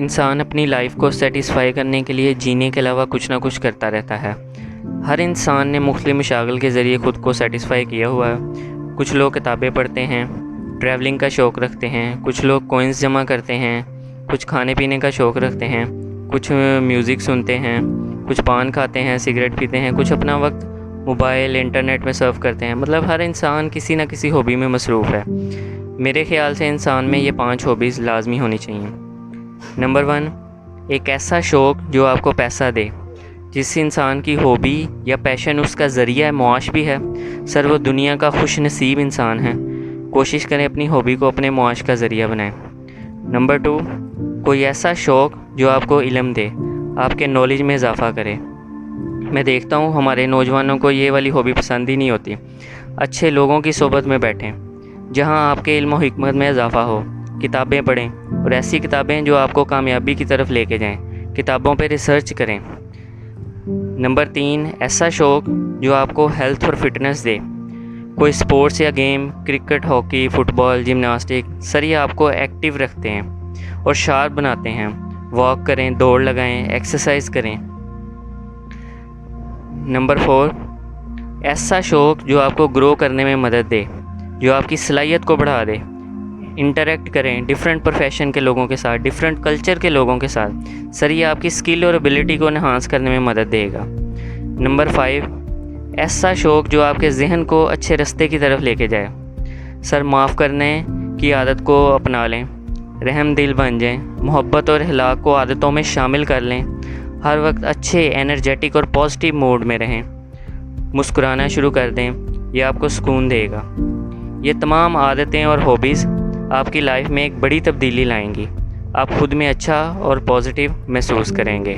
انسان اپنی لائف کو سیٹسفائی کرنے کے لیے جینے کے علاوہ کچھ نہ کچھ کرتا رہتا ہے۔ ہر انسان نے مختلف مشاغل کے ذریعے خود کو سیٹسفائی کیا ہوا ہے۔ کچھ لوگ کتابیں پڑھتے ہیں، ٹریولنگ کا شوق رکھتے ہیں، کچھ لوگ کوئنز جمع کرتے ہیں، کچھ کھانے پینے کا شوق رکھتے ہیں، کچھ میوزک سنتے ہیں، کچھ پان کھاتے ہیں، سگریٹ پیتے ہیں، کچھ اپنا وقت موبائل انٹرنیٹ میں سرف کرتے ہیں۔ مطلب ہر انسان کسی نہ کسی ہابی میں مصروف ہے۔ میرے خیال سے انسان میں یہ 5 ہابیز لازمی ہونی چاہیے۔ نمبر 1، ایک ایسا شوق جو آپ کو پیسہ دے۔ جس انسان کی ہابی یا پیشن اس کا ذریعہ معاش بھی ہے، سر وہ دنیا کا خوش نصیب انسان ہے۔ کوشش کریں اپنی ہابی کو اپنے معاش کا ذریعہ بنائیں۔ نمبر 2، کوئی ایسا شوق جو آپ کو علم دے، آپ کے نالج میں اضافہ کرے۔ میں دیکھتا ہوں ہمارے نوجوانوں کو یہ والی ہابی پسند ہی نہیں ہوتی۔ اچھے لوگوں کی صحبت میں بیٹھیں جہاں آپ کے علم و حکمت میں اضافہ ہو، کتابیں پڑھیں اور ایسی کتابیں جو آپ کو کامیابی کی طرف لے کے جائیں۔ کتابوں پہ ریسرچ کریں۔ نمبر 3، ایسا شوق جو آپ کو ہیلتھ اور فٹنس دے۔ کوئی سپورٹس یا گیم، کرکٹ، ہاکی، فٹ بال، جمناسٹک، سر یہ آپ کو ایکٹیو رکھتے ہیں اور شارپ بناتے ہیں۔ واک کریں، دوڑ لگائیں، ایکسرسائز کریں۔ نمبر 4، ایسا شوق جو آپ کو گرو کرنے میں مدد دے، جو آپ کی صلاحیت کو بڑھا دے۔ انٹریکٹ کریں ڈیفرنٹ پروفیشن کے لوگوں کے ساتھ، ڈیفرنٹ کلچر کے لوگوں کے ساتھ، سر یہ آپ کی اسکل اور ایبلٹی کو انہانس کرنے میں مدد دے گا۔ نمبر 5، ایسا شوق جو آپ کے ذہن کو اچھے راستے کی طرف لے کے جائے۔ سر معاف کرنے کی عادت کو اپنا لیں، رحم دل بن جائیں، محبت اور اخلاق کو عادتوں میں شامل کر لیں، ہر وقت اچھے انرجیٹک اور پازیٹیو موڈ میں رہیں، مسکرانا شروع کر دیں، یہ آپ کو سکون دے گا۔ یہ تمام عادتیں اور ہابیز آپ کی لائف میں ایک بڑی تبدیلی لائیں گی۔ آپ خود میں اچھا اور پازیٹیو محسوس کریں گے۔